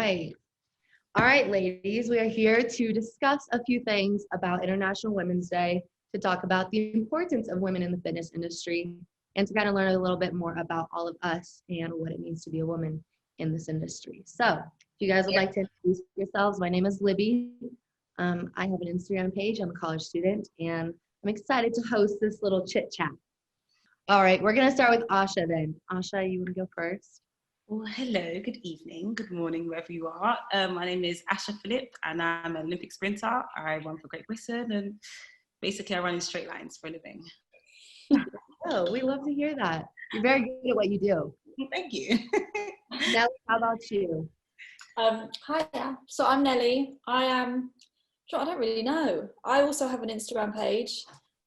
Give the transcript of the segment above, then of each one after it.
right. All right, ladies, we are here to discuss a few things about International Women's Day, to talk about the importance of women in the fitness industry, and to kind of learn a little bit more about all of us and what it means to be a woman in this industry. So if you guys would like to introduce yourselves, my name is Libby. I have an Instagram page. I'm a college student, and I'm excited to host this little chit chat. All right, we're going to start with Asha then. Asha, you want to go first? Well, hello, good evening, good morning, wherever you are. My name is Asha Phillip, and I'm an Olympic sprinter. I run for Great Britain, and basically I run in straight lines for a living. Oh, we love to hear that. You're very good at what you do. Thank you. Nelly, how about you? Hi, so I'm Nelly. I don't really know. I also have an Instagram page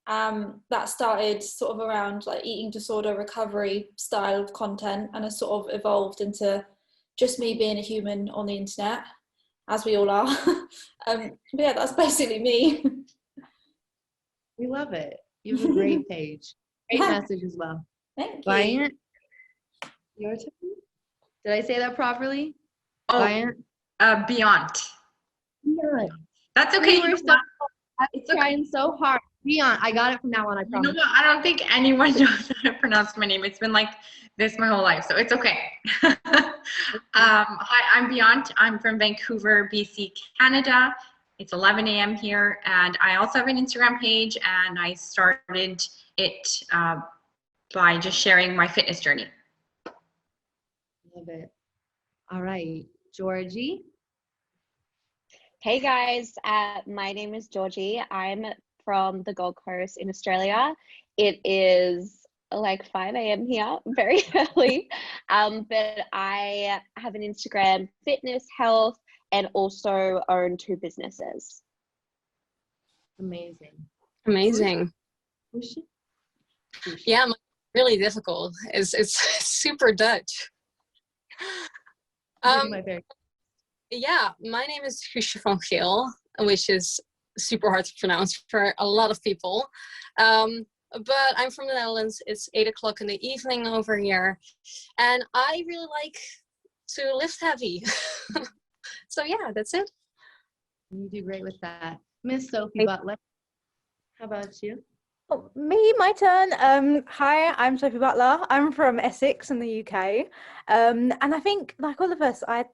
that started sort of around like eating disorder recovery style of content, and has sort of evolved into just me being a human on the internet, as we all are. But yeah, that's basically me. We love it. You have a great page. Great message as well. Thank you. Bryant, your turn. Did I say that properly? Oh, Bryant? Beyond. Beyond. That's okay. I was trying so hard. Beyond. I got it from now on, I promise. You know what? I don't think anyone knows how to pronounce my name. It's been like this my whole life, so it's okay. Hi, I'm Beyond. I'm from Vancouver, BC, Canada. It's 11 a.m. here, and I also have an Instagram page, and I started it by just sharing my fitness journey. Love it. All right, Georgie. Hey guys, my name is Georgie. I'm from the Gold Coast in Australia. It is like 5 a.m. here, very early. But I have an Instagram, fitness, health, and also own 2 businesses. Amazing. Amazing. Yeah, really difficult. It's super Dutch. Yeah, my name is Guusje van Geel, which is super hard to pronounce for a lot of people. But I'm from the Netherlands. It's 8 o'clock in the evening over here. And I really like to lift heavy. So yeah, that's it. You do great with that. Miss Sophie Butler, how about you? Oh, me, my turn. Hi, I'm Sophie Butler. I'm from Essex in the UK. And I think, like all of us, I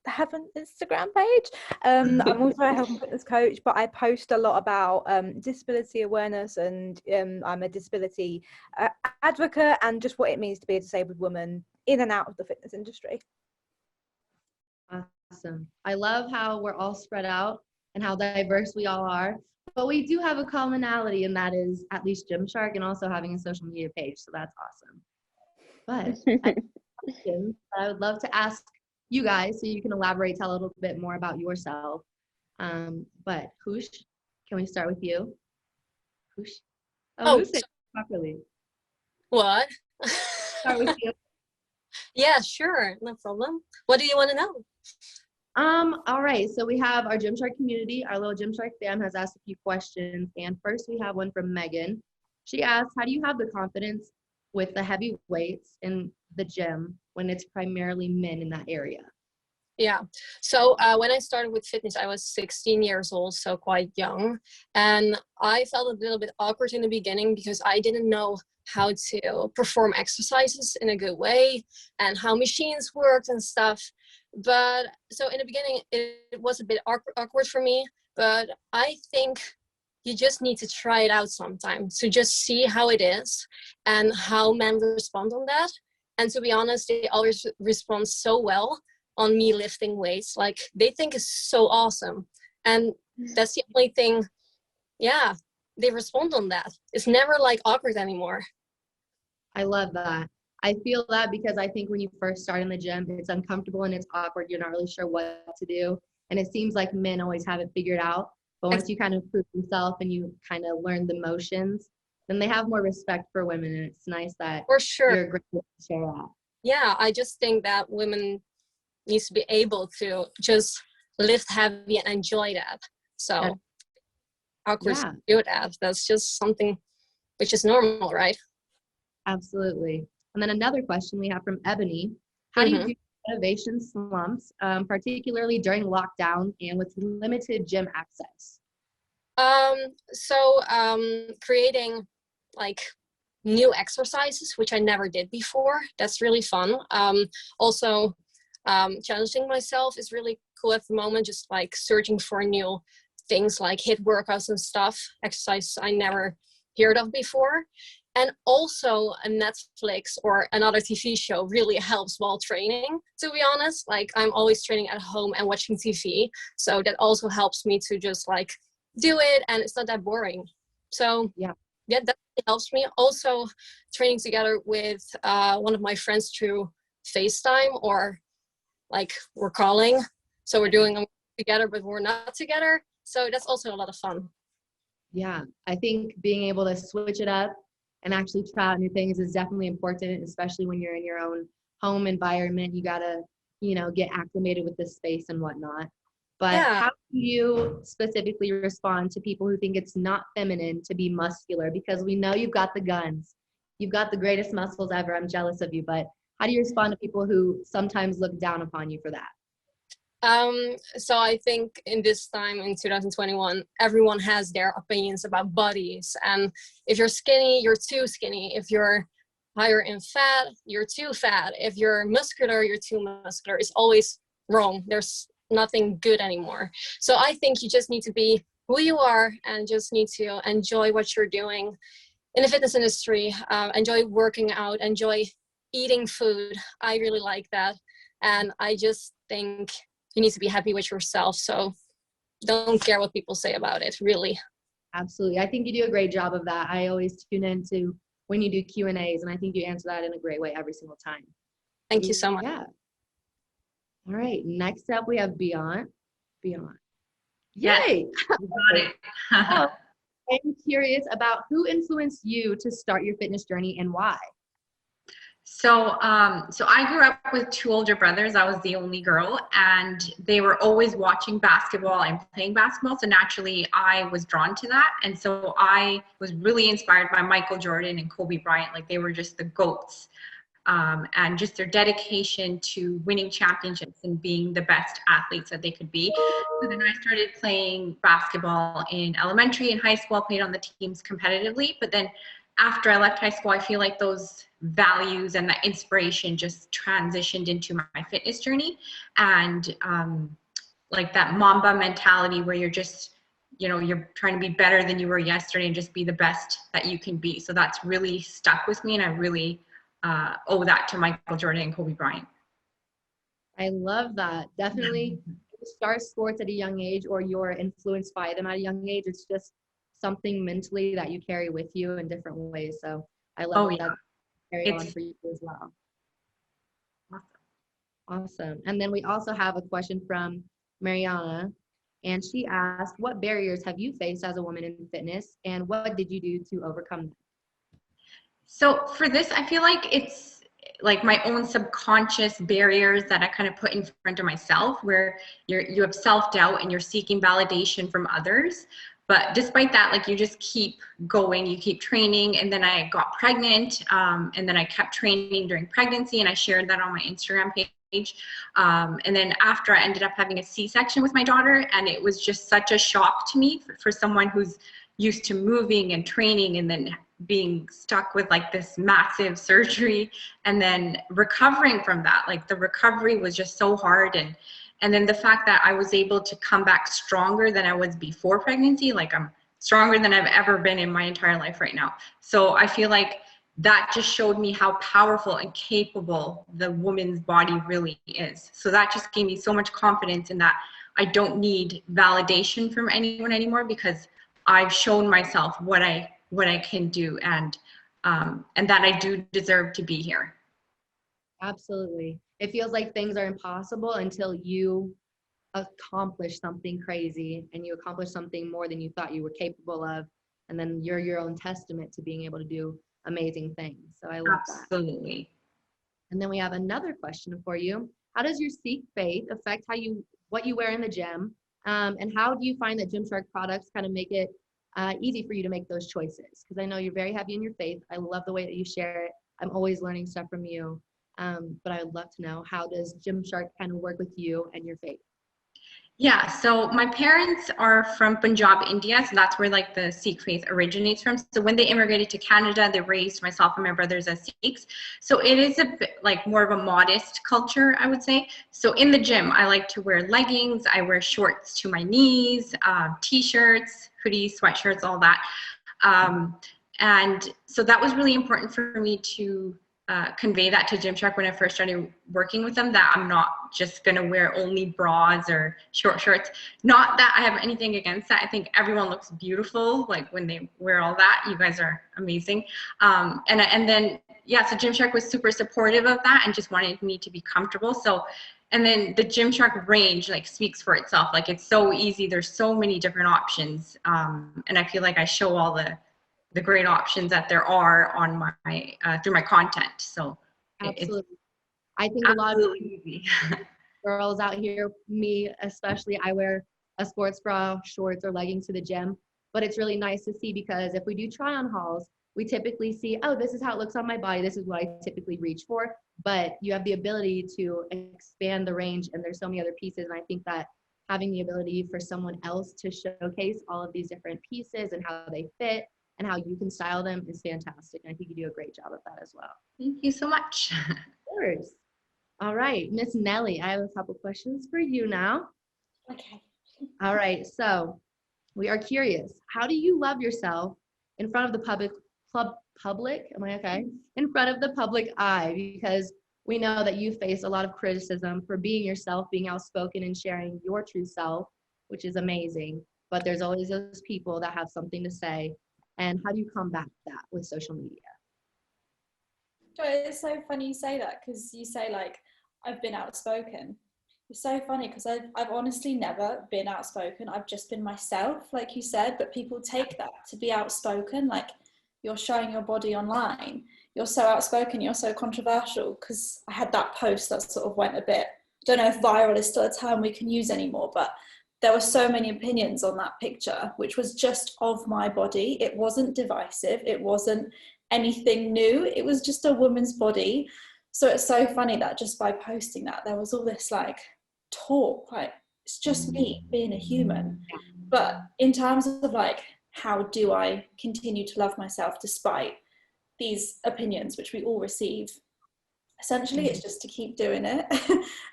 have an Instagram page. I'm also a health and fitness coach, but I post a lot about disability awareness, and I'm a disability advocate, and just what it means to be a disabled woman in and out of the fitness industry. Awesome. I love how we're all spread out and how diverse we all are, but we do have a commonality, and that is at least Gymshark and also having a social media page, so that's awesome. But I have a question that I would love to ask you guys, so you can elaborate, tell a little bit more about yourself. But Hoosh, can we start with you? Hoosh? Oh, say it properly. What? Start with you. Yeah, sure, no problem. What do you want to know? All right, so we have our Gymshark community. Our little Gymshark fam has asked a few questions, and first we have one from Megan. She asked, how do you have the confidence with the heavy weights in the gym when it's primarily men in that area? Yeah, so when I started with fitness, I was 16 years old, so quite young. And I felt a little bit awkward in the beginning because I didn't know how to perform exercises in a good way and how machines worked and stuff. But so in the beginning, it was a bit awkward for me, but I think you just need to try it out sometime to just see how it is and how men respond on that. And to be honest, they always respond so well on me lifting weights. Like, they think it's so awesome. And that's the only thing, yeah, they respond on that. It's never like awkward anymore. I love that. I feel that because I think when you first start in the gym, it's uncomfortable and it's awkward. You're not really sure what to do. And it seems like men always have it figured out. But once you kind of prove yourself and you kind of learn the motions, then they have more respect for women. And it's nice that for sure you're great to share that. Yeah, I just think that women needs to be able to just lift heavy and enjoy that. So awkward to do that. That's just something which is normal, right? Absolutely. And then another question we have from Ebony. How do you do motivation slumps, particularly during lockdown and with limited gym access? Creating like new exercises, which I never did before. That's really fun. Also, challenging myself is really cool at the moment, just like searching for new things like HIIT workouts and stuff, exercises I never heard of before. And also a Netflix or another TV show really helps while training, to be honest. Like I'm always training at home and watching TV. So that also helps me to just like do it and it's not that boring. So yeah, that helps me. Also training together with one of my friends through FaceTime or like we're calling. So we're doing them together, but we're not together. So that's also a lot of fun. Yeah, I think being able to switch it up and actually try out new things is definitely important, especially when you're in your own home environment. You gotta, get acclimated with the space and whatnot. But Yeah. how do you specifically respond to people who think it's not feminine to be muscular? Because we know you've got the guns. You've got the greatest muscles ever. I'm jealous of you. But how do you respond to people who sometimes look down upon you for that? So I think in this time in 2021, everyone has their opinions about bodies. And if you're skinny, you're too skinny. If you're higher in fat, you're too fat. If you're muscular, you're too muscular. It's always wrong. There's nothing good anymore. So I think you just need to be who you are and just need to enjoy what you're doing in the fitness industry. Enjoy working out, enjoy eating food. I really like that. And I just think you need to be happy with yourself. So don't care what people say about it, really. Absolutely. I think you do a great job of that. I always tune into when you do Q&As, and I think you answer that in a great way every single time. Thank you so much. Yeah. All right. Next up, we have Beyond. Yay! Got it. I'm curious about who influenced you to start your fitness journey and why. So I grew up with two older brothers. I was the only girl, and they were always watching basketball and playing basketball. So naturally, I was drawn to that. And so I was really inspired by Michael Jordan and Kobe Bryant. Like they were just the GOATs. And just their dedication to winning championships and being the best athletes that they could be. So then I started playing basketball in elementary and high school. I played on the teams competitively, but then after I left high school, I feel like those values and that inspiration just transitioned into my fitness journey. And like that Mamba mentality where you're just, you're trying to be better than you were yesterday and just be the best that you can be. So that's really stuck with me, and I really owe that to Michael Jordan and Kobe Bryant. I love that. Definitely start sports at a young age or you're influenced by them at a young age. It's just something mentally that you carry with you in different ways. So I love that carry on for you as well. Awesome. And then we also have a question from Mariana, and she asked, what barriers have you faced as a woman in fitness, and what did you do to overcome them? So for this, I feel like it's like my own subconscious barriers that I kind of put in front of myself, where you have self-doubt and you're seeking validation from others. But despite that, like you just keep going, you keep training. And then I got pregnant, and then I kept training during pregnancy, and I shared that on my Instagram page. And then after, I ended up having a C-section with my daughter, and it was just such a shock to me for someone who's used to moving and training, and then being stuck with like this massive surgery and then recovering from that. Like the recovery was just so hard. And then the fact that I was able to come back stronger than I was before pregnancy, like I'm stronger than I've ever been in my entire life right now. So I feel like that just showed me how powerful and capable the woman's body really is. So that just gave me so much confidence in that I don't need validation from anyone anymore, because I've shown myself what I can do, and that I do deserve to be here. Absolutely. It feels like things are impossible until you accomplish something crazy and you accomplish something more than you thought you were capable of. And then you're your own testament to being able to do amazing things. So I love that. Absolutely. And then we have another question for you. How does your Sikh faith affect what you wear in the gym? And how do you find that Gymshark products kind of make it easy for you to make those choices? Because I know you're very heavy in your faith. I love the way that you share it. I'm always learning stuff from you. But I would love to know, how does Gymshark kind of work with you and your faith? Yeah, so my parents are from Punjab, India, so that's where like the Sikh faith originates from. So when they immigrated to Canada, they raised myself and my brothers as Sikhs. So it is a bit like more of a modest culture, I would say. So in the gym, I like to wear leggings, I wear shorts to my knees, t-shirts, hoodies, sweatshirts, all that. And so that was really important for me to convey that to Gymshark when I first started working with them, that I'm not just going to wear only bras or short shorts. Not that I have anything against that. I think everyone looks beautiful, like when they wear all that. You guys are amazing. And then, yeah, so Gymshark was super supportive of that and just wanted me to be comfortable. So, and then the Gymshark range like speaks for itself. Like it's so easy. There's so many different options. And I feel like I show all the great options that there are on my through my content. So Absolutely. I think a lot of easy. girls out here, me especially, I wear a sports bra, shorts, or leggings to the gym. But it's really nice to see, because if we do try on hauls, we typically see, oh, this is how it looks on my body. This is what I typically reach for. But you have the ability to expand the range, and there's so many other pieces. And I think that having the ability for someone else to showcase all of these different pieces and how they fit and how you can style them is fantastic. And I think you do a great job of that as well. Thank you so much. Of course. All right, Miss Nelly, I have a couple questions for you now. Okay. All right, so we are curious. How do you love yourself in front of the public? Am I okay? In front of the public eye, because we know that you face a lot of criticism for being yourself, being outspoken and sharing your true self, which is amazing. But there's always those people that have something to say. And how do you combat that with social media? It's so funny you say that, because you say like, I've been outspoken. It's so funny because I've honestly never been outspoken. I've just been myself, like you said, but people take that to be outspoken, like you're showing your body online. You're so outspoken, you're so controversial, because I had that post that sort of went a bit, I don't know if viral is still a term we can use anymore, but there were so many opinions on that picture, which was just of my body. It wasn't divisive. It wasn't anything new. It was just a woman's body. So it's so funny that just by posting that, there was all this like talk, like it's just me being a human. But in terms of like, how do I continue to love myself despite these opinions, which we all receive? Essentially, it's just to keep doing it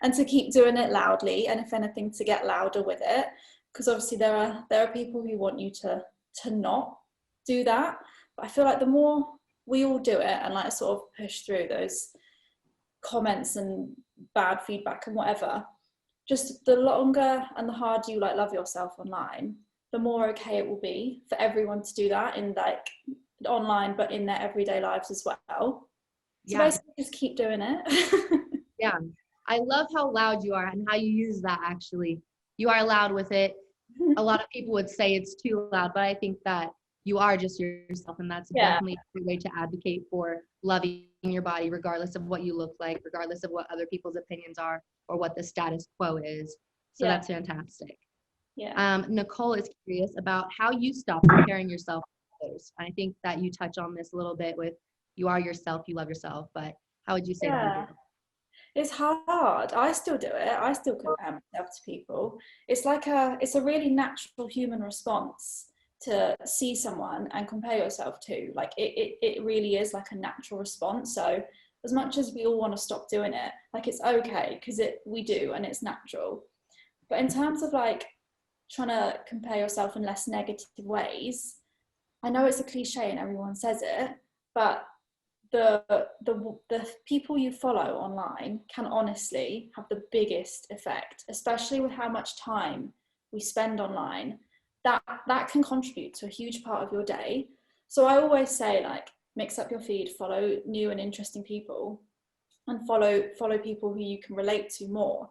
and to keep doing it loudly, and if anything, to get louder with it, because obviously there are people who want you to not do that. But I feel like the more we all do it and like sort of push through those comments and bad feedback and whatever, just the longer and the harder you like love yourself online, the more okay it will be for everyone to do that in like online, but in their everyday lives as well. So basically just keep doing it. Yeah, I love how loud you are and how you use that. Actually, you are loud with it. A lot of people would say it's too loud, but I think that you are just yourself, and that's definitely a way to advocate for loving your body regardless of what you look like, regardless of what other people's opinions are or what the status quo is. So that's fantastic. Nicole is curious about how you stop comparing yourself to others. I think that you touch on this a little bit with, you are yourself, you love yourself, but how would you say that you do? It's hard. I still do it. I still compare myself to people. It's a really natural human response to see someone and compare yourself to. Like it really is like a natural response. So as much as we all want to stop doing it, like it's okay, because we do, and it's natural. But in terms of like trying to compare yourself in less negative ways, I know it's a cliche and everyone says it, but the people you follow online can honestly have the biggest effect, especially with how much time we spend online. That can contribute to a huge part of your day. So I always say, like, mix up your feed, follow new and interesting people, and follow people who you can relate to more.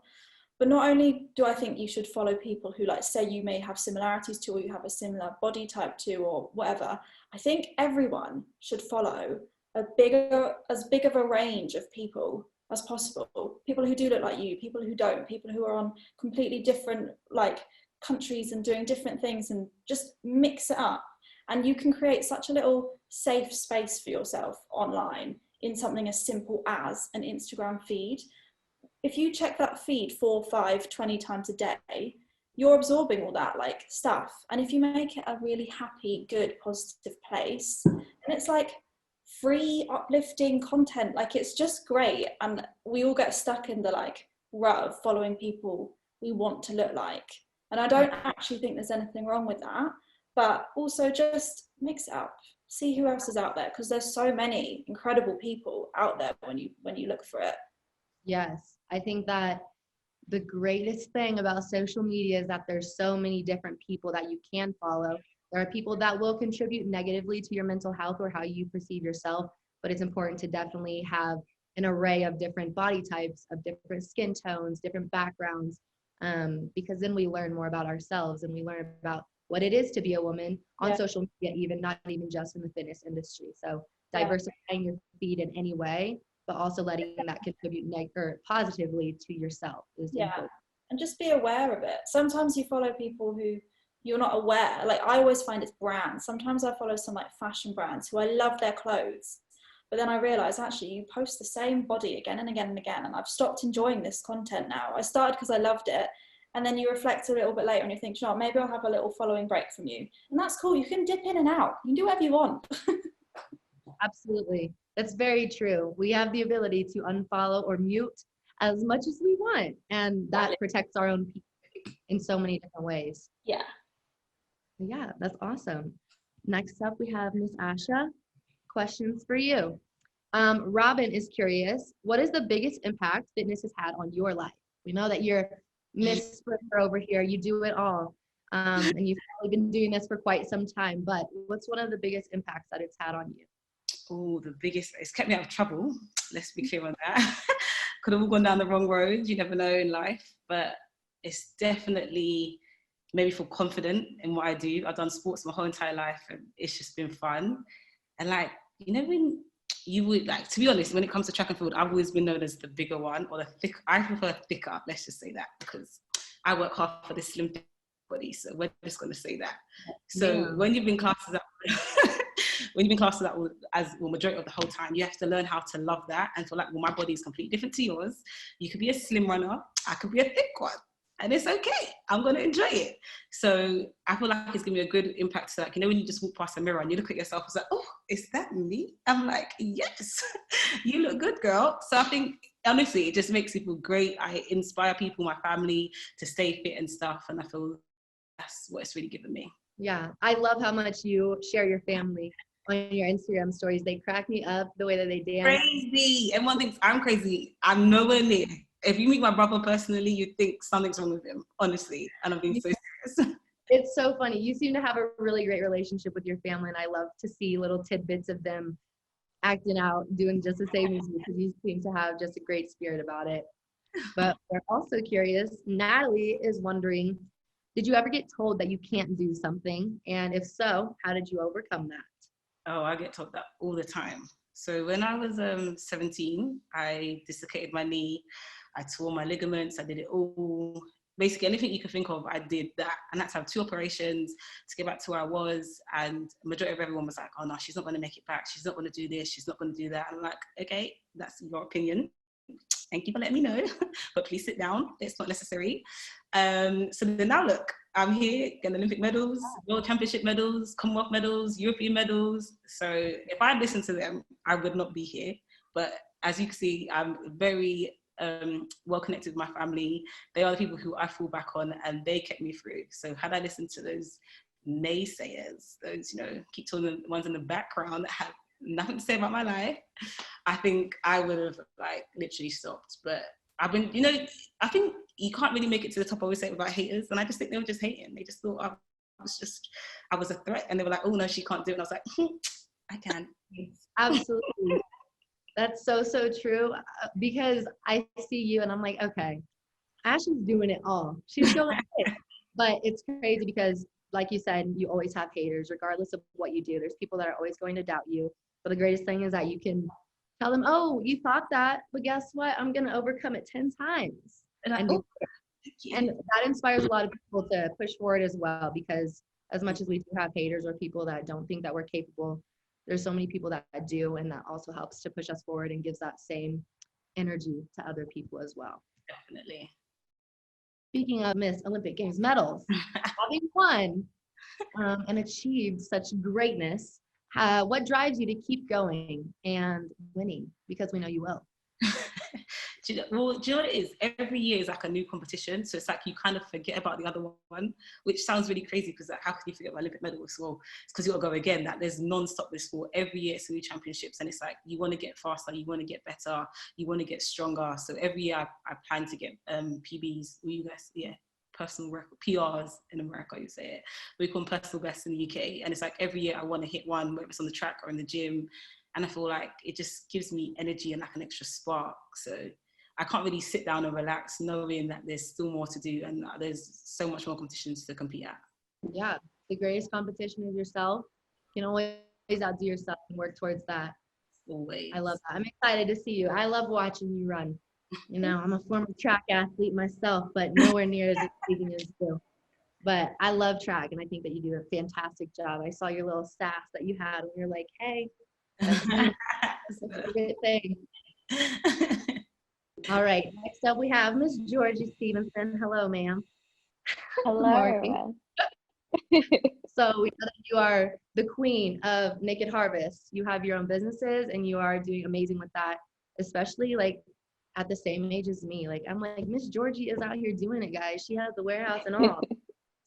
But not only do I think you should follow people who, like, say you may have similarities to, or you have a similar body type to, or whatever, I think everyone should follow as big of a range of people as possible. People who do look like you, people who don't, people who are on completely different like countries and doing different things, and just mix it up. And you can create such a little safe space for yourself online in something as simple as an Instagram feed. If you check that feed 4, 5, 20 times a day, you're absorbing all that like stuff. And if you make it a really happy, good, positive place, and it's like free, uplifting content, like it's just great. And we all get stuck in the like rut of following people we want to look like. And I don't actually think there's anything wrong with that, but also just mix it up. See who else is out there, because there's so many incredible people out there when you look for it. Yes, I think that the greatest thing about social media is that there's so many different people that you can follow. There are people that will contribute negatively to your mental health or how you perceive yourself, but it's important to definitely have an array of different body types, of different skin tones, different backgrounds, because then we learn more about ourselves and we learn about what it is to be a woman on social media, even not even just in the fitness industry. So diversifying your feed in any way, but also letting that contribute or positively to yourself is important. And just be aware of it. Sometimes you follow people who you're not aware. Like I always find it's brands. Sometimes I follow some like fashion brands who I love their clothes, but then I realize actually you post the same body again and again and again, and I've stopped enjoying this content now. I started because I loved it, and then you reflect a little bit later and you think, you know, maybe I'll have a little following break from you, and that's cool. You can dip in and out. You can do whatever you want. Absolutely. That's very true. We have the ability to unfollow or mute as much as we want, and that protects our own people in so many different ways. Yeah. Yeah, that's awesome. Next up, we have Miss Asha. Questions for you. Robin is curious, what is the biggest impact fitness has had on your life? We know that you're Miss Sprinter over here. You do it all. And you've probably been doing this for quite some time, but what's one of the biggest impacts that it's had on you? Oh, the biggest, it's kept me out of trouble. Let's be clear on that. Could have all gone down the wrong road. You never know in life, but it's definitely made me feel confident in what I do. I've done sports my whole entire life and it's just been fun. And like, you know, when you would like, to be honest, when it comes to track and field, I've always been known as the bigger one or the thick. I prefer thicker, let's just say that, because I work hard for this slim body. So we're just going to say that. So when you've been classed as that, when you've been classed as well, majority of the whole time, you have to learn how to love that and feel like, well, my body is completely different to yours. You could be a slim runner, I could be a thick one. And it's okay. I'm going to enjoy it. So I feel like it's giving me a good impact to like, you know, when you just walk past a mirror and you look at yourself, it's like, oh, is that me? I'm like, yes, you look good, girl. So I think, honestly, it just makes me feel great. I inspire people, my family to stay fit and stuff. And I feel that's what it's really given me. Yeah. I love how much you share your family on your Instagram stories. They crack me up the way that they dance. Crazy. Everyone thinks I'm crazy. I'm nowhere near. If you meet my brother personally, you'd think something's wrong with him, honestly. And I'm being so serious. It's so funny. You seem to have a really great relationship with your family, and I love to see little tidbits of them acting out, doing just the same as you, because you seem to have just a great spirit about it. But we're also curious, Natalie is wondering, did you ever get told that you can't do something? And if so, how did you overcome that? Oh, I get told that all the time. So when I was 17, I dislocated my knee. I tore my ligaments. I did it all. Basically, anything you could think of, I did that. And I had to have 2 operations to get back to where I was. And the majority of everyone was like, oh no, she's not going to make it back. She's not going to do this. She's not going to do that. I'm like, okay, that's your opinion. Thank you for letting me know. But please sit down. It's not necessary. So then now look, I'm here getting Olympic medals, World Championship medals, Commonwealth medals, European medals. So if I had listened to them, I would not be here. But as you can see, I'm very well connected with my family. They are the people who I fall back on, and they kept me through. So had I listened to those naysayers, those, you know, keep talking the ones in the background that have nothing to say about my life, I think I would have like literally stopped. But I've been, you know, I think you can't really make it to the top, I always say, without haters. And I just think they were just hating. They just thought I was a threat. And they were like, oh no, she can't do it. And I was like, I can. Absolutely. That's so true, because I see you and I'm like, okay, Ashley's doing it all. She's going it. But it's crazy because, like you said, you always have haters, regardless of what you do. There's people that are always going to doubt you. But the greatest thing is that you can tell them, oh, you thought that, but guess what? I'm going to overcome it 10 times. And that inspires a lot of people to push forward as well, because as much as we do have haters or people that don't think that we're capable, there's so many people that do, and that also helps to push us forward and gives that same energy to other people as well. Definitely. Speaking of Miss Olympic Games medals, having won and achieved such greatness, what drives you to keep going and winning? Because we know you will. Do you know what it is? Every year is like a new competition, so it's like you kind of forget about the other one, which sounds really crazy because like, how can you forget about Olympic medals? Well, it's because you got to go again. That there's non-stop this sport. Every year it's new championships, and it's like you want to get faster, you want to get better, you want to get stronger. So every year I plan to get PBs. You guys, yeah, personal record, PRs in America, you say it. We call them personal bests in the UK, and it's like every year I want to hit one, whether it's on the track or in the gym, and I feel like it just gives me energy and like an extra spark. So I can't really sit down and relax knowing that there's still more to do and there's so much more competitions to compete at. Yeah, the greatest competition is yourself. You can always outdo yourself and work towards that. Always. I love that. I'm excited to see you. I love watching you run. You know, I'm a former track athlete myself, but nowhere near as exciting as you. But I love track, and I think that you do a fantastic job. I saw your little sass that you had when you're like, hey, that's me. That's a good thing. All right, next up we have Miss Georgie Stevenson. Hello, ma'am. Hello. So we know that you are the queen of Naked Harvest. You have your own businesses and you are doing amazing with that, especially like at the same age as me. Like I'm like, Miss Georgie is out here doing it, guys. She has the warehouse and all.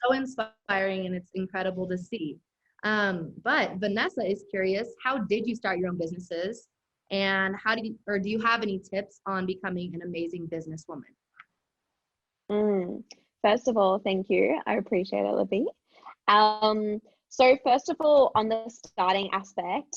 So inspiring, and it's incredible to see. But Vanessa is curious, how did you start your own businesses? And how did you, or do you have any tips on becoming an amazing businesswoman? First of all, thank you. I appreciate it, Libby. So first of all, on the starting aspect,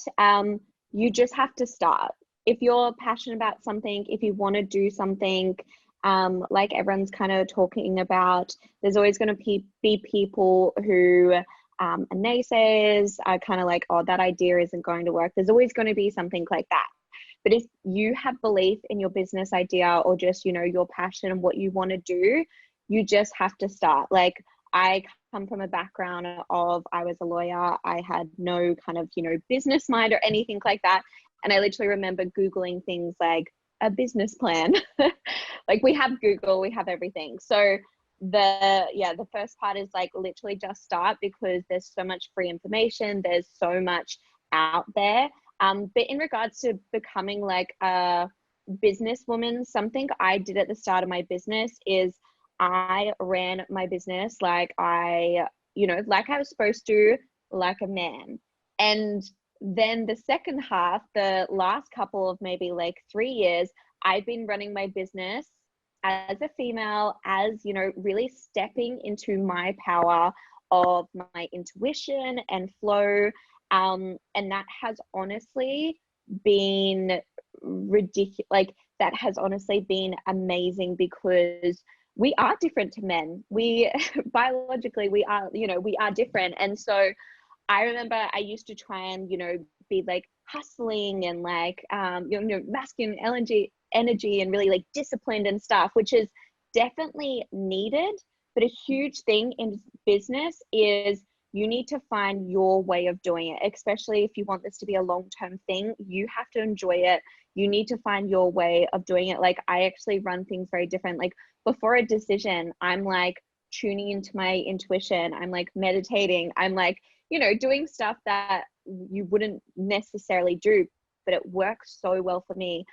you just have to start. If you're passionate about something, if you want to do something, like everyone's kind of talking about, there's always going to be people who are naysayers, are kind of like, oh, that idea isn't going to work. There's always going to be something like that. But if you have belief in your business idea or just, you know, your passion and what you want to do, you just have to start. Like I come from a background of, I was a lawyer. I had no kind of, you know, business mind or anything like that. And I literally remember Googling things like a business plan. Like we have Google, we have everything. So the first part is like literally just start, because there's so much free information. There's so much out there. But in regards to becoming like a businesswoman, something I did at the start of my business is I ran my business like I was supposed to, like a man. And then the second half, the last couple of maybe like 3 years, I've been running my business as a female, as, you know, really stepping into my power of my intuition and flow. And that has honestly been ridiculous. Like that has honestly been amazing, because we are different to men. We biologically, we are, you know, we are different. And so I remember I used to try and, you know, be like hustling and like, you know, masculine energy and really like disciplined and stuff, which is definitely needed. But a huge thing in business is you need to find your way of doing it, especially if you want this to be a long-term thing. You have to enjoy it. You need to find your way of doing it. Like I actually run things very different. Like before a decision, I'm like tuning into my intuition. I'm like meditating. I'm like, you know, doing stuff that you wouldn't necessarily do, but it works so well for me.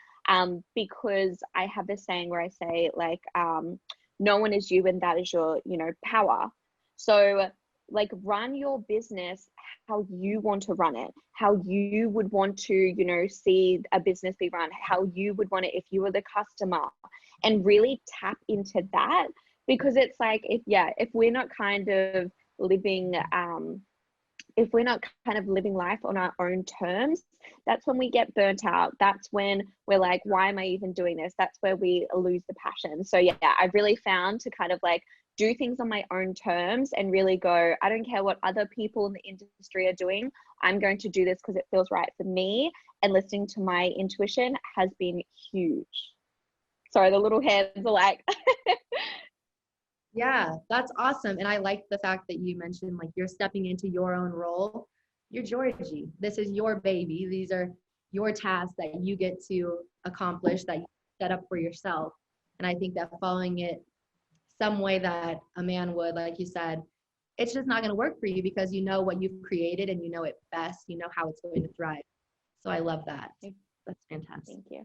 Because I have this saying where I say like, no one is you and that is your, you know, power. So like run your business how you want to run it, how you would want to, you know, see a business be run, how you would want it if you were the customer, and really tap into that. Because it's like, if we're not kind of living, if we're not kind of living life on our own terms, that's when we get burnt out. That's when we're like, why am I even doing this? That's where we lose the passion. So yeah, I've really found to kind of like do things on my own terms and really go, I don't care what other people in the industry are doing. I'm going to do this because it feels right for me. And listening to my intuition has been huge. Sorry, the little hands are like. Yeah, that's awesome. And I like the fact that you mentioned like you're stepping into your own role. you're Georgie. This is your baby. These are your tasks that you get to accomplish, that you set up for yourself. And I think that following it some way that a man would, like you said, it's just not going to work for you because you know what you've created and you know it best. You know how it's going to thrive. So I love that. That's fantastic. Thank you.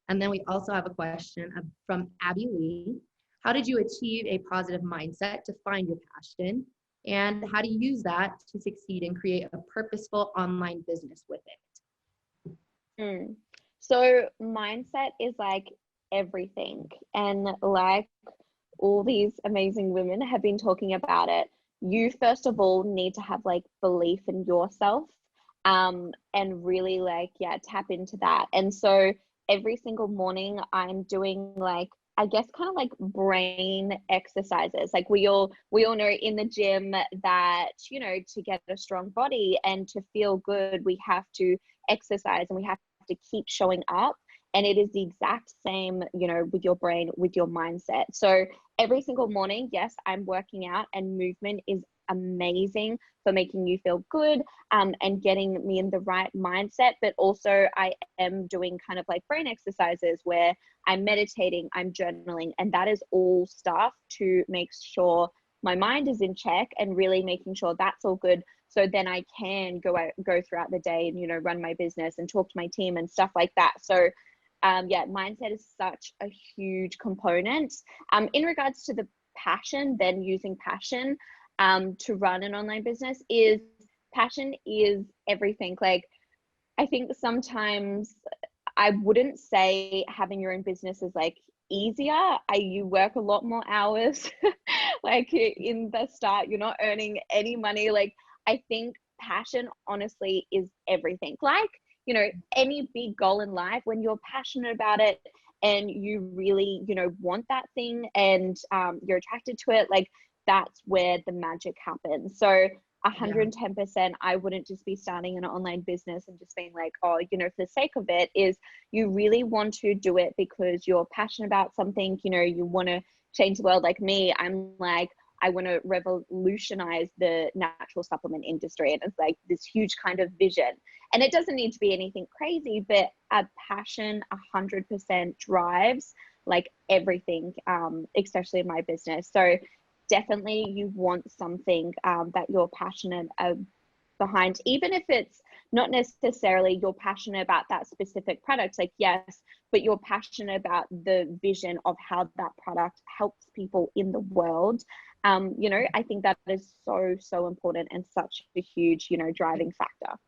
And then we also have a question from Abby Lee. How did you achieve a positive mindset to find your passion? And how do you use that to succeed and create a purposeful online business with it? So mindset is like everything. And like all these amazing women have been talking about it, you first of all need to have like belief in yourself, and really like, yeah, tap into that. And so every single morning I'm doing like, I guess kind of like brain exercises. Like we all know in the gym that, you know, to get a strong body and to feel good, we have to exercise and we have to keep showing up. And it is the exact same, you know, with your brain, with your mindset. So every single morning, yes, I'm working out, and movement is amazing for making you feel good, and getting me in the right mindset. But also I am doing kind of like brain exercises where I'm meditating, I'm journaling, and that is all stuff to make sure my mind is in check and really making sure that's all good. So then I can go throughout the day and, you know, run my business and talk to my team and stuff like that. So yeah, mindset is such a huge component. In regards to the passion, then using passion to run an online business, is passion is everything. Like, I think sometimes I wouldn't say having your own business is like easier. You work a lot more hours. Like in the start, you're not earning any money. Like, I think passion honestly is everything. Like, you know, any big goal in life, when you're passionate about it and you really, you know, want that thing and you're attracted to it, like that's where the magic happens. So 110%, I wouldn't just be starting an online business and just being like, oh, you know, for the sake of it. Is you really want to do it because you're passionate about something, you know, you want to change the world. Like me, I'm like, I want to revolutionize the natural supplement industry. And it's like this huge kind of vision. And it doesn't need to be anything crazy, but a passion 100% drives like everything, especially in my business. So definitely you want something that you're passionate behind, even if it's not necessarily you're passionate about that specific product, like yes, but you're passionate about the vision of how that product helps people in the world. You know, I think that is so important and such a huge, you know, driving factor.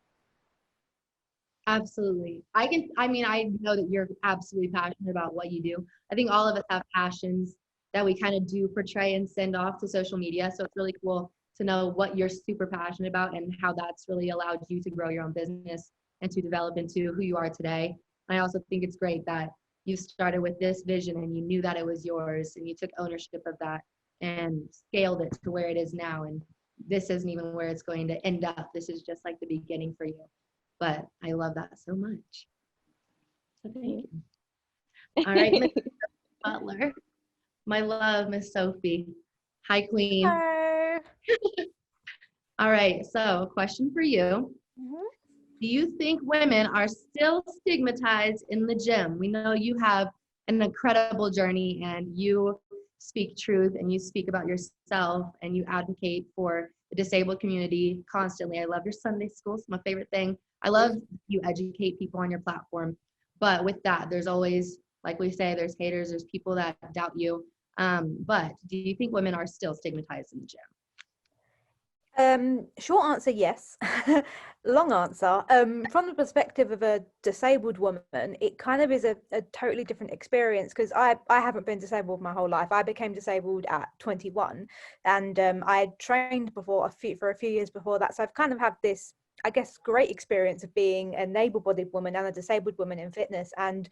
Absolutely. I know that you're absolutely passionate about what you do. I think all of us have passions that we kind of do portray and send off to social media. So it's really cool to know what you're super passionate about and how that's really allowed you to grow your own business and to develop into who you are today. And I also think it's great that you started with this vision and you knew that it was yours and you took ownership of that and scaled it to where it is now. And this isn't even where it's going to end up. This is just like the beginning for you. But I love that so much. So thank you. All right, Miss Butler. My love, Miss Sophie. Hi, Queen. Hello. All right, so question for you. Do you think women are still stigmatized in the gym? We know you have an incredible journey and you speak truth and you speak about yourself and you advocate for the disabled community constantly. I love your Sunday school. It's my favorite thing. I love you educate people on your platform. But with that, there's always, like we say, there's haters, there's people that doubt you. But do you think women are still stigmatized in the gym? Short answer, yes. Long answer. From the perspective of a disabled woman, it kind of is a totally different experience because I haven't been disabled my whole life. I became disabled at 21 and I had trained before for a few years before that. So I've kind of had this, I guess, great experience of being an able-bodied woman and a disabled woman in fitness. And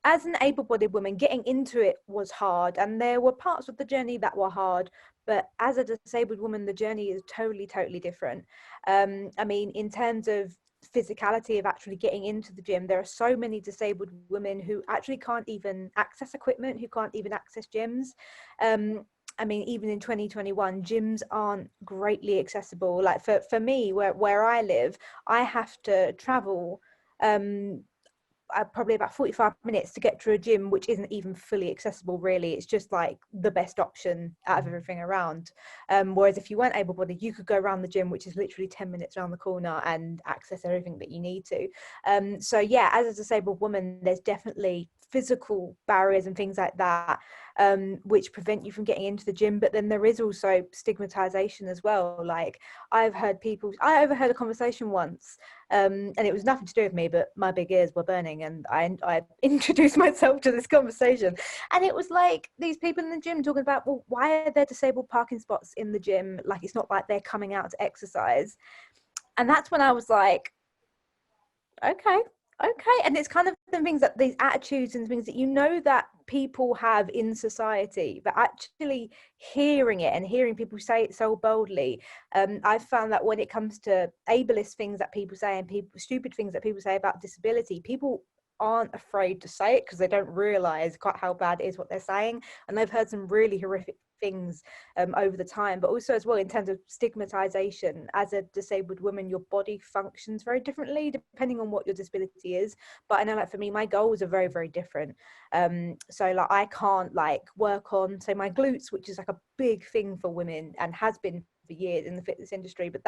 as an able-bodied woman, getting into it was hard, and there were parts of the journey that were hard, but as a disabled woman, the journey is totally different. I mean, in terms of physicality of actually getting into the gym, there are so many disabled women who actually can't even access equipment, who can't even access gyms. I mean, even in 2021, gyms aren't greatly accessible. Like for me, where I live, I have to travel probably about 45 minutes to get to a gym, which isn't even fully accessible really. It's just like the best option out of everything around. Whereas if you weren't able-bodied, you could go around the gym, which is literally 10 minutes around the corner, and access everything that you need to. So yeah, as a disabled woman, there's definitely physical barriers and things like that, which prevent you from getting into the gym. But then there is also stigmatization as well. Like I overheard a conversation once, and it was nothing to do with me, but my big ears were burning, and I introduced myself to this conversation, and it was like these people in the gym talking about, well, why are there disabled parking spots in the gym? Like, it's not like they're coming out to exercise. And that's when I was like, okay. And it's kind of the things that these attitudes and things that you know that people have in society, but actually hearing it and hearing people say it so boldly, I've found that when it comes to ableist things that people say and stupid things that people say about disability, people aren't afraid to say it because they don't realize quite how bad it is what they're saying. And I've heard some really horrific things over the time, but also as well in terms of stigmatization. As a disabled woman, your body functions very differently depending on what your disability is. But I know, like, for me, my goals are very, very different. So like I can't like work on, say, my glutes, which is like a big thing for women and has been for years in the fitness industry, but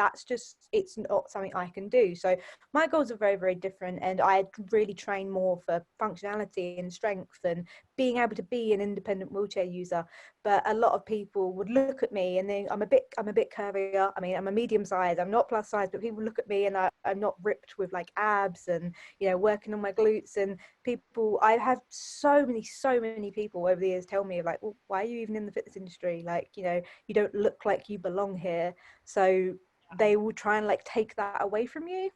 it's not something I can do. So my goals are very, very different, and I really train more for functionality and strength and being able to be an independent wheelchair user. But a lot of people would look at me and then I'm a bit curvier. I mean, I'm a medium size, I'm not plus size, but people look at me and I'm not ripped with like abs and, you know, working on my glutes. And people, I have so many people over the years tell me like, well, why are you even in the fitness industry? Like, you know, you don't look like you belong here. So they will try and like take that away from you.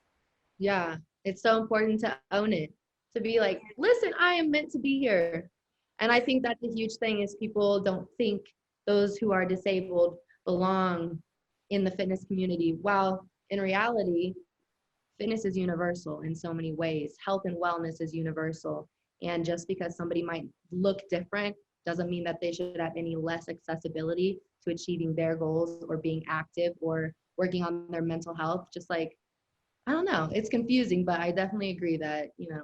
Yeah, it's so important to own it, to be like, listen, I am meant to be here. And I think that's a huge thing is people don't think those who are disabled belong in the fitness community. While in reality, fitness is universal in so many ways. Health and wellness is universal. And just because somebody might look different doesn't mean that they should have any less accessibility to achieving their goals or being active or working on their mental health. Just like, I don't know, it's confusing, but I definitely agree that, you know,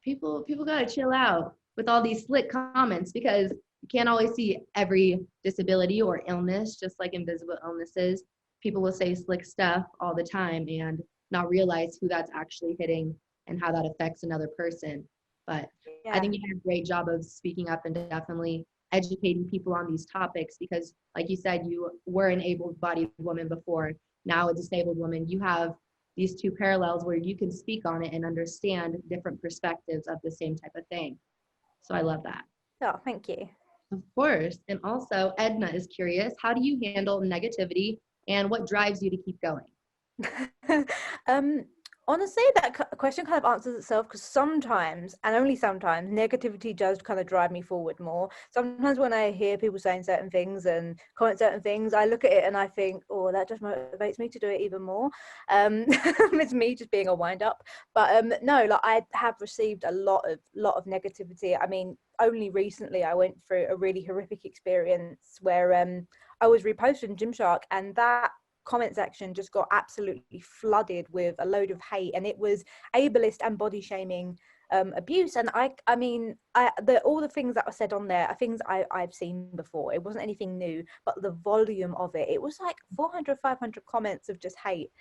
people gotta chill out with all these slick comments because you can't always see every disability or illness, just like invisible illnesses. People will say slick stuff all the time and not realize who that's actually hitting and how that affects another person. But I think you did a great job of speaking up and definitely educating people on these topics because, like you said, you were an able-bodied woman before, now a disabled woman. You have these two parallels where you can speak on it and understand different perspectives of the same type of thing. So I love that. Oh, thank you. Of course. And also, Edna is curious, how do you handle negativity and what drives you to keep going? Honestly, that question kind of answers itself because sometimes, and only sometimes, negativity does kind of drive me forward more. Sometimes when I hear people saying certain things and comment certain things, I look at it and I think, oh, that just motivates me to do it even more. It's me just being a wind up. But no, like I have received a lot of negativity. I mean, only recently I went through a really horrific experience where I was reposted in Gymshark, and that comment section just got absolutely flooded with a load of hate, and it was ableist and body shaming abuse. And I mean, all the things that were said on there are things I've seen before. It wasn't anything new, but the volume of it was like 400, 500 comments of just hate.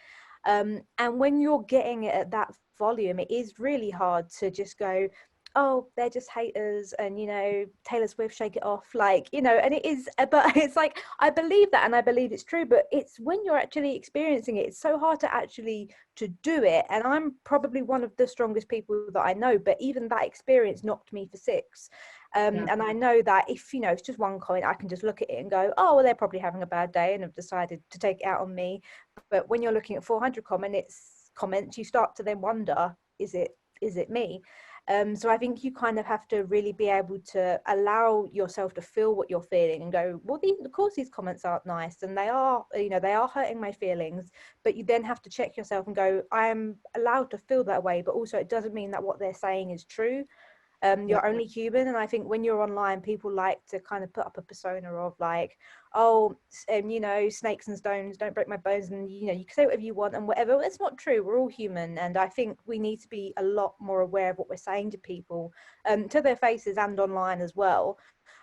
And when you're getting it at that volume, it is really hard to just go, oh, they're just haters, and, you know, Taylor Swift, shake it off, like, you know. And it is, but it's like, I believe that and I believe it's true, but it's when you're actually experiencing it, it's so hard to actually to do it. And I'm probably one of the strongest people that I know, but even that experience knocked me for six. And I know that if, you know, it's just one comment, I can just look at it and go, oh, well, they're probably having a bad day and have decided to take it out on me. But when you're looking at 400 comments, you start to then wonder, is it me? So I think you kind of have to really be able to allow yourself to feel what you're feeling and go, well, of course these comments aren't nice and they are, you know, they are hurting my feelings. But you then have to check yourself and go, I am allowed to feel that way, but also it doesn't mean that what they're saying is true. You're only human, and I think when you're online, people like to kind of put up a persona of like, oh, you know, snakes and stones don't break my bones, and you know, you can say whatever you want and whatever. It's not true. We're all human, and I think we need to be a lot more aware of what we're saying to people, to their faces and online as well.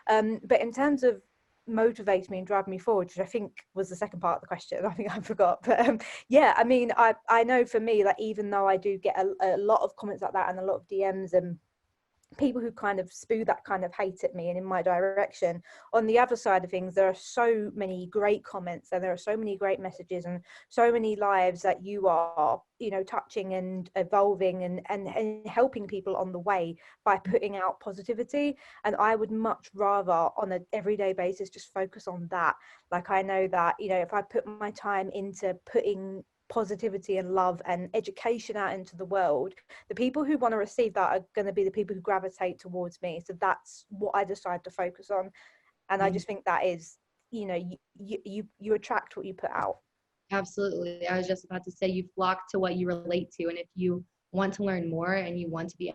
But in terms of motivate me and drive me forward, which I think was the second part of the question, I think I forgot, but yeah, I mean, I know for me, like, even though I do get a lot of comments like that and a lot of DMs and people who kind of spew that kind of hate at me and in my direction, on the other side of things, there are so many great comments and there are so many great messages and so many lives that you are, you know, touching and evolving and helping people on the way by putting out positivity. And I would much rather on an everyday basis just focus on that. Like, I know that, you know, if I put my time into putting positivity and love and education out into the world, the people who want to receive that are going to be the people who gravitate towards me. So that's what I decide to focus on. And I just think that is, you know, you attract what you put out. Absolutely. I was just about to say, you flock to what you relate to. And if you want to learn more and you want to be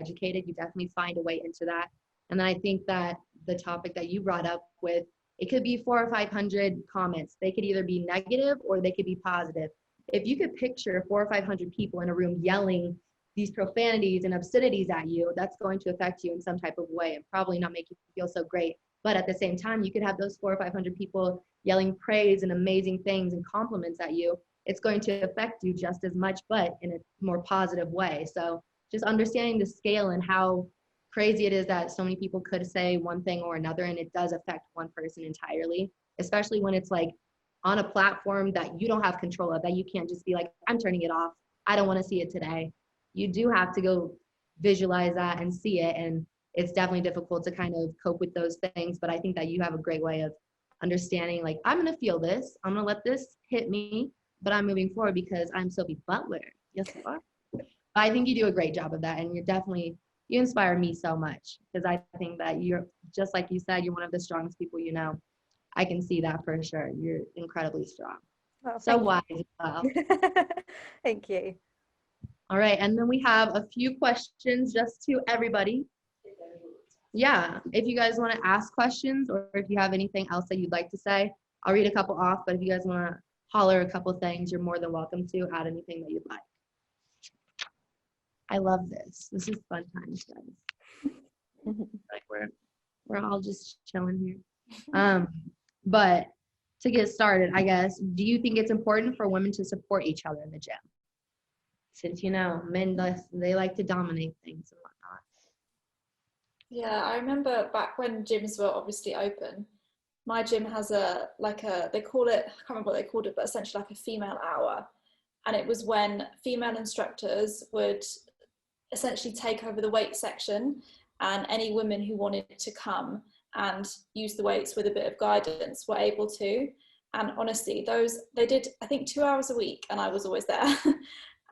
educated, you definitely find a way into that. And then I think that the topic that you brought up with, it could be 400 or 500 comments. They could either be negative or they could be positive. If you could picture 400 or 500 people in a room yelling these profanities and obscenities at you, that's going to affect you in some type of way and probably not make you feel so great. But at the same time, you could have those 400 or 500 people yelling praise and amazing things and compliments at you. It's going to affect you just as much, but in a more positive way. So just understanding the scale and how crazy it is that so many people could say one thing or another, and it does affect one person entirely, especially when it's like on a platform that you don't have control of, that you can't just be like, I'm turning it off. I don't want to see it today. You do have to go visualize that and see it. And it's definitely difficult to kind of cope with those things. But I think that you have a great way of understanding, like, I'm going to feel this. I'm going to let this hit me, but I'm moving forward because I'm Sophie Butler. Yes, you are. I think you do a great job of that. And you inspire me so much because I think that you're, just like you said, you're one of the strongest people you know. I can see that for sure. You're incredibly strong. Well, so wise as well. Thank you. All right, and then we have a few questions just to everybody. Yeah, if you guys want to ask questions or if you have anything else that you'd like to say, I'll read a couple off, but if you guys want to holler a couple things, you're more than welcome to add anything that you'd like. I love this. This is fun times, guys. Like we're all just chilling here. But to get started, I guess, do you think it's important for women to support each other in the gym? Since, you know, men, they like to dominate things and whatnot. Yeah, I remember back when gyms were obviously open, my gym has they call it, I can't remember what they called it, but essentially like a female hour. And it was when female instructors would essentially take over the weight section, and any women who wanted to come and use the weights with a bit of guidance were able to. And honestly, they did, I think, 2 hours a week, and I was always there.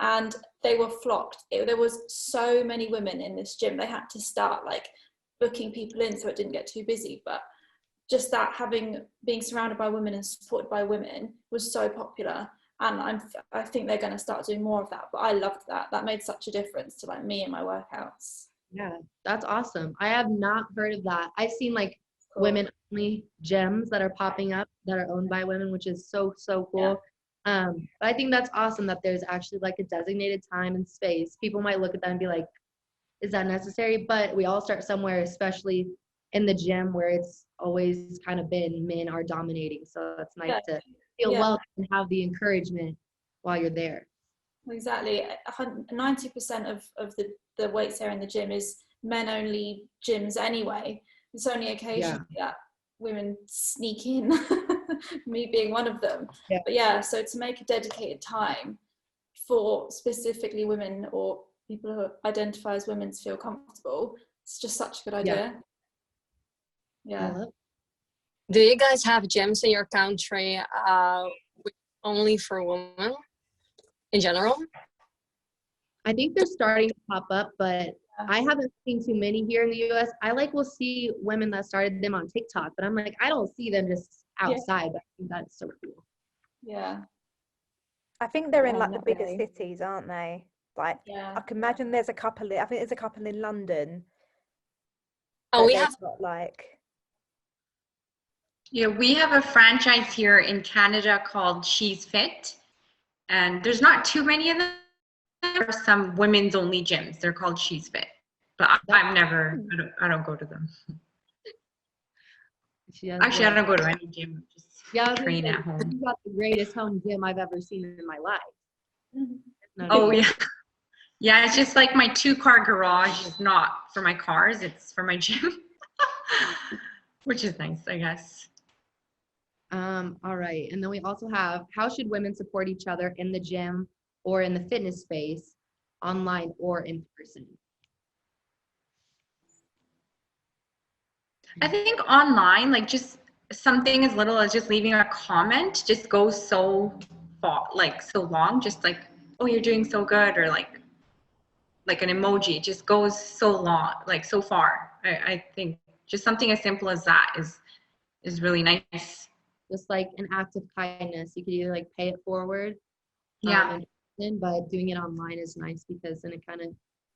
And they were flocked. There was so many women in this gym. They had to start like booking people in so it didn't get too busy. But just that, being surrounded by women and supported by women was so popular. And I think they're going to start doing more of that. But I loved that. That made such a difference to like me and my workouts. Yeah, that's awesome. I have not heard of that. I've seen like women only gyms that are popping up that are owned by women, which is so cool. Yeah. But I think that's awesome that there's actually like a designated time and space. People might look at that and be like, is that necessary? But we all start somewhere, especially in the gym where it's always kind of been men are dominating. So it's nice to feel welcome and have the encouragement while you're there. Exactly. 90% of the weights there in the gym is men only gyms anyway. It's only occasionally that women sneak in, me being one of them. Yeah. But yeah, so to make a dedicated time for specifically women or people who identify as women to feel comfortable, it's just such a good idea. Yeah. Do you guys have gyms in your country only for women in general? I think they're starting to pop up, but I haven't seen too many here in the US. Will see women that started them on TikTok, but I'm like, I don't see them just outside. But I think that's so cool. Yeah. I think they're in like the bigger cities, aren't they? Like, I can imagine there's a couple, I think there's a couple in London, Oh, that we they've have got like? Yeah, we have a franchise here in Canada called She's Fit, and there's not too many of them. There are some women's only gyms. They're called She's Fit, but I don't go to them. She has Actually, I don't go to any gym. Just yeah, I was gonna train say, at home. you got the greatest home gym I've ever seen in my life. No, Oh yeah, yeah. It's just like my 2-car garage is not for my cars; it's for my gym, which is nice, I guess. All right. And then we also have, how should women support each other in the gym or in the fitness space, online or in person? I think online, like just something as little as just leaving a comment just goes so far, like so long, just like, oh, you're doing so good, or like an emoji, it just goes so long, like so far. I think just something as simple as that is really nice. Just like an act of kindness. You could either like pay it forward, Yeah. but doing it online is nice because then it kind of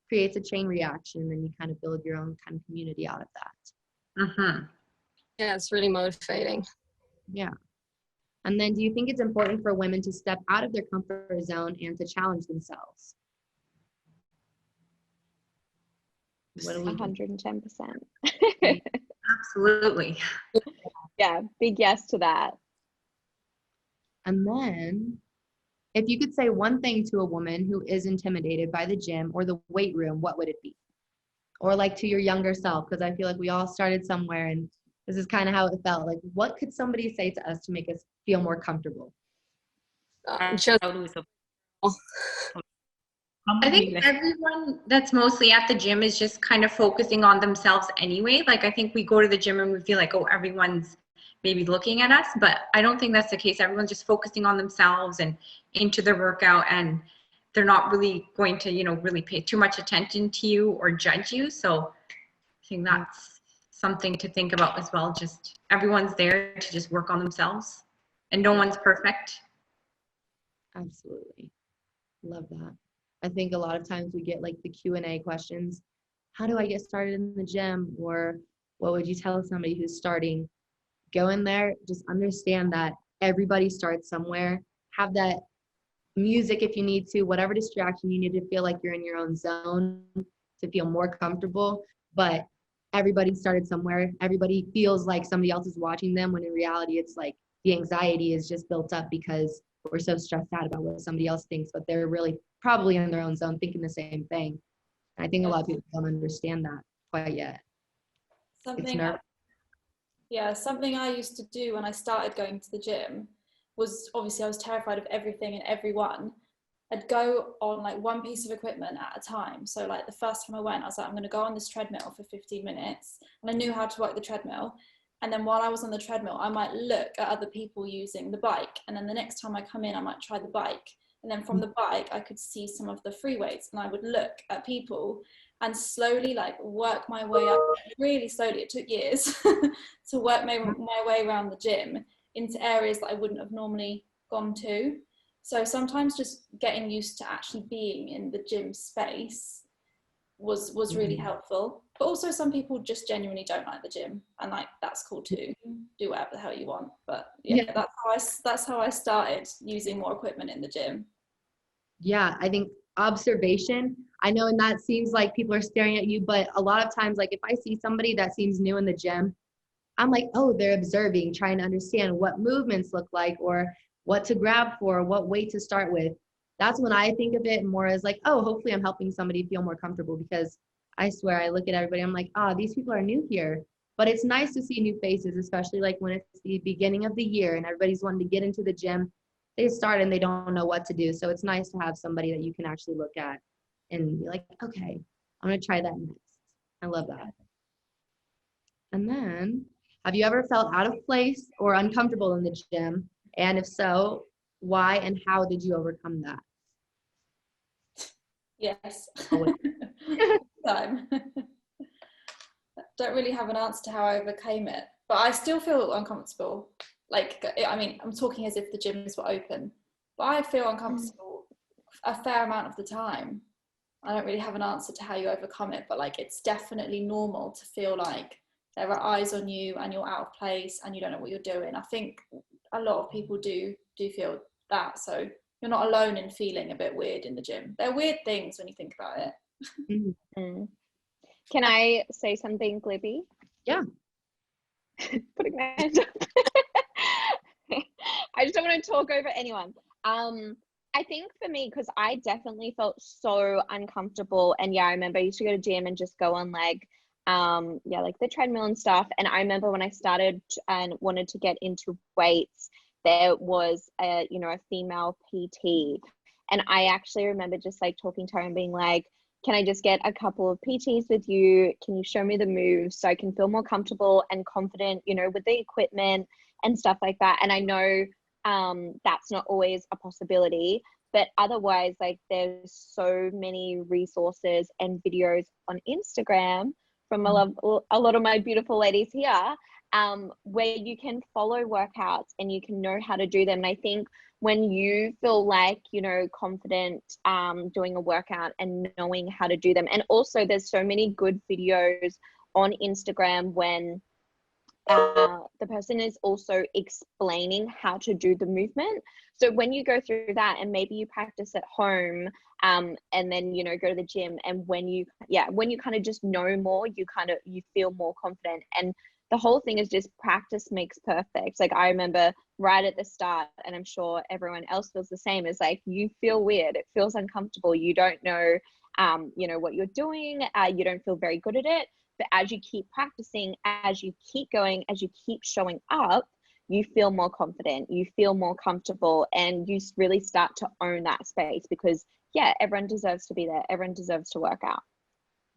creates a chain reaction and you kind of build your own kind of community out of that. Mm-hmm. Yeah, it's really motivating. Yeah. And then do you think it's important for women to step out of their comfort zone and to challenge themselves? What do we do? 110%. Absolutely. Yeah, big yes to that. And then if you could say one thing to a woman who is intimidated by the gym or the weight room, what would it be? Or like to your younger self, because I feel like we all started somewhere and this is kind of how it felt. Like, what could somebody say to us to make us feel more comfortable? Just I think everyone that's mostly at the gym is just kind of focusing on themselves anyway. Like, I think we go to the gym and we feel like, oh, everyone's maybe looking at us, but I don't think that's the case. Everyone's just focusing on themselves and into their workout, and they're not really going to, really pay too much attention to you or judge you. So I think that's something to think about as well. Just everyone's there to just work on themselves, and no one's perfect. Absolutely. Love that. I think a lot of times we get like the Q&A questions. How do I get started in the gym? Or what would you tell somebody who's starting? Go in there, just understand that everybody starts somewhere. Have that music if you need to, whatever distraction you need to feel like you're in your own zone to feel more comfortable. But everybody started somewhere. Everybody feels like somebody else is watching them, when in reality it's like the anxiety is just built up because we're so stressed out about what somebody else thinks, but they're really probably in their own zone thinking the same thing. I think a lot of people don't understand that quite yet. Something I used to do when I started going to the gym was, obviously I was terrified of everything and everyone. I'd go on like one piece of equipment at a time. So like the first time I went, I was like, I'm going to go on this treadmill for 15 minutes. And I knew how to work the treadmill. And then while I was on the treadmill, I might look at other people using the bike. And then the next time I come in, I might try the bike. And then from the bike, I could see some of the free weights, and I would look at people and slowly like work my way up, really slowly. It took years to work my way around the gym into areas that I wouldn't have normally gone to. So sometimes just getting used to actually being in the gym space was really helpful. But also some people just genuinely don't like the gym, and like that's cool too. Do whatever the hell you want. But yeah, that's how I started using more equipment in the gym. Yeah, I think observation, I know, and that seems like people are staring at you, but a lot of times, like if I see somebody that seems new in the gym, I'm like, oh, they're observing, trying to understand what movements look like or what to grab for, what weight to start with. That's when I think of it more as like, oh, hopefully I'm helping somebody feel more comfortable, because I swear I look at everybody, I'm like, these people are new here. But it's nice to see new faces, especially like when it's the beginning of the year and everybody's wanting to get into the gym. They start and they don't know what to do. So it's nice to have somebody that you can actually look at and be like, okay, I'm going to try that next. I love that. And then, have you ever felt out of place or uncomfortable in the gym? And if so, why and how did you overcome that? Yes. Time. Don't really have an answer to how I overcame it, but I still feel uncomfortable. Like, I mean, I'm talking as if the gyms were open, but I feel uncomfortable a fair amount of the time. I don't really have an answer to how you overcome it, but like it's definitely normal to feel like there are eyes on you and you're out of place and you don't know what you're doing. I think a lot of people do feel that. So you're not alone in feeling a bit weird in the gym. They're weird things when you think about it. Mhm. Mm. Can I say something, Libby? Yeah. Putting my hand up. I just don't want to talk over anyone. I think for me, because I definitely felt so uncomfortable, and yeah, I remember I used to go to gym and just go on like like the treadmill and stuff. And I remember when I started and wanted to get into weights, there was a female PT, and I actually remember just like talking to her and being like, can I just get a couple of PTs with you? Can you show me the moves so I can feel more comfortable and confident, with the equipment and stuff like that? And I know that's not always a possibility, but otherwise, like there's so many resources and videos on Instagram from a lot of my beautiful ladies here, where you can follow workouts and you can know how to do them. And I think when you feel like, confident doing a workout and knowing how to do them, and also there's so many good videos on Instagram when the person is also explaining how to do the movement. So when you go through that and maybe you practice at home, and then go to the gym, and when you kind of just know more, you feel more confident. And the whole thing is just practice makes perfect. Like I remember right at the start, and I'm sure everyone else feels the same, is like you feel weird, it feels uncomfortable, you don't know what you're doing, you don't feel very good at it. But as you keep practicing, as you keep going, as you keep showing up, you feel more confident, you feel more comfortable, and you really start to own that space, because everyone deserves to be there, everyone deserves to work out.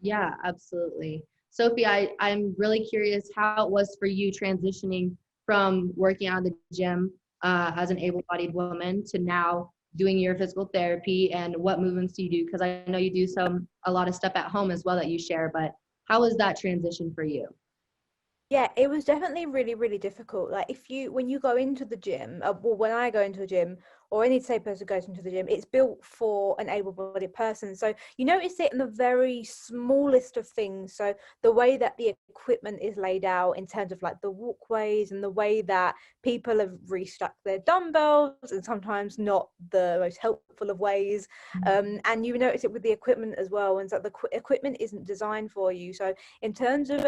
Yeah, absolutely. Sophie, I'm really curious how it was for you transitioning from working out in the gym as an able-bodied woman to now doing your physical therapy, and what movements do you do? Because I know you do a lot of stuff at home as well that you share, but how was that transition for you? Yeah, it was definitely really, really difficult. Like when you go into the gym, when I go into a gym, or any disabled person goes into the gym, it's built for an able-bodied person. So you notice it in the very smallest of things. So the way that the equipment is laid out in terms of like the walkways, and the way that people have restuck their dumbbells, and sometimes not the most helpful of ways. And you notice it with the equipment as well. And so the equipment isn't designed for you. So in terms of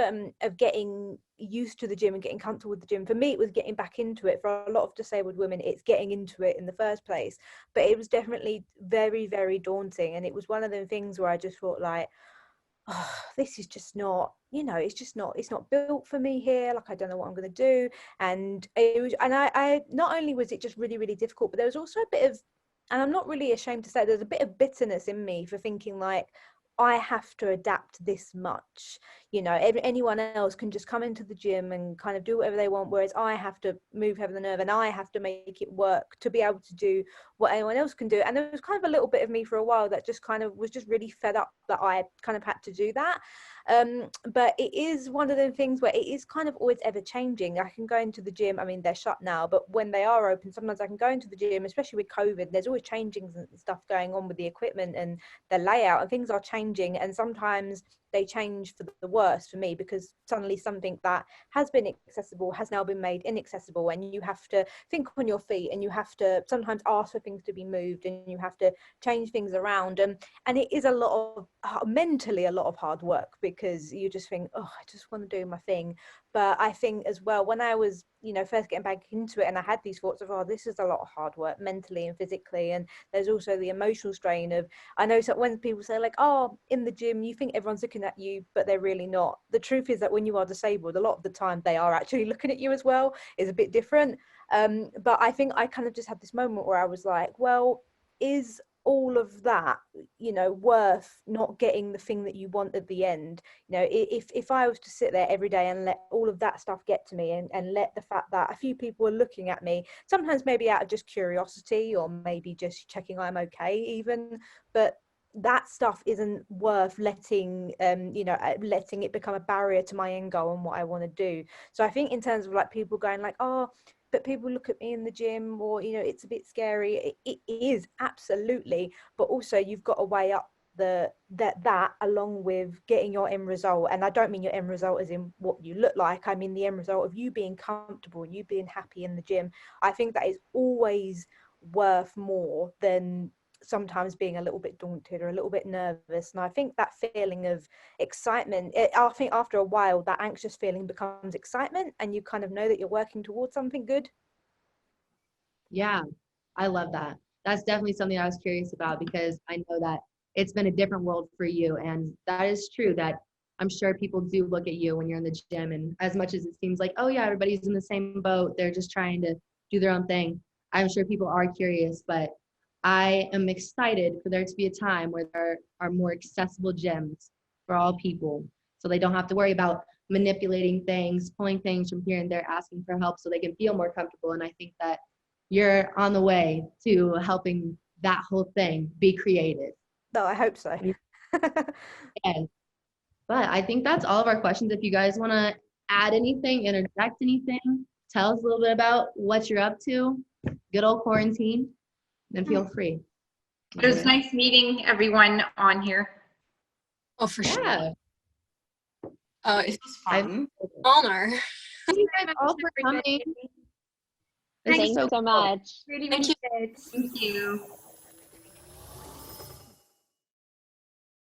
getting used to the gym and getting comfortable with the gym, for me it was getting back into it. For a lot of disabled women, it's getting into it in the first place, but it was definitely very, very daunting. And it was one of the things where I just thought like, oh, this is just not, it's not built for me here. Like I don't know what I'm going to do. And it was, and I not only was it just really, really difficult, but there was also a bit of, and I'm not really ashamed to say, there's a bit of bitterness in me for thinking like, I have to adapt this much. Anyone else can just come into the gym and kind of do whatever they want, whereas I have to move heaven and earth, and I have to make it work to be able to do what anyone else can do. And there was kind of a little bit of me for a while that just kind of was just really fed up that I kind of had to do that. But it is one of the things where it is kind of always ever changing. I can go into the gym, I mean they're shut now, but when they are open, sometimes I can go into the gym, especially with COVID, there's always changings and stuff going on with the equipment and the layout, and things are changing, and sometimes they change for the worse for me, because suddenly something that has been accessible has now been made inaccessible, and you have to think on your feet, and you have to sometimes ask for things to be moved, and you have to change things around. And it is a lot of mentally a lot of hard work, because you just think, oh, I just want to do my thing. But I think as well, when I was first getting back into it, and I had these thoughts of, oh, this is a lot of hard work mentally and physically, and there's also the emotional strain of, I know so when people say like, oh, in the gym you think everyone's looking at you, but they're really not. The truth is that when you are disabled, a lot of the time they are actually looking at you as well. Is a bit different. But I think I kind of just had this moment where I was like, well, is all of that worth not getting the thing that you want at the end? If I was to sit there every day and let all of that stuff get to me, and let the fact that a few people are looking at me, sometimes maybe out of just curiosity, or maybe just checking I'm okay even, but that stuff isn't worth letting letting it become a barrier to my end goal and what I want to do. So I think in terms of like people going like, oh, but people look at me in the gym, or it's a bit scary, it is absolutely, but also you've got to weigh up that along with getting your end result, and I don't mean your end result as in what you look like, I mean the end result of you being comfortable and you being happy in the gym, I think that is always worth more than sometimes being a little bit daunted or a little bit nervous. And I think that feeling of excitement, I think after a while that anxious feeling becomes excitement, and you kind of know that you're working towards something good. Yeah, I love that. That's definitely something I was curious about, because I know that it's been a different world for you. And that is true, that I'm sure people do look at you when you're in the gym, and as much as it seems like, oh yeah, everybody's in the same boat, they're just trying to do their own thing. I'm sure people are curious, but I am excited for there to be a time where there are more accessible gyms for all people, so they don't have to worry about manipulating things, pulling things from here and there, asking for help so they can feel more comfortable. And I think that you're on the way to helping that whole thing be created. No, I hope so. Yes. But I think that's all of our questions. If you guys want to add anything, interject anything, tell us a little bit about what you're up to, good old quarantine, then feel free. It was nice meeting everyone on here. Oh, for sure. Yeah. It was fun. Honor. Thank you guys all for coming. This is Thanks so cool. much. Really, Thank really you. good. Thank you.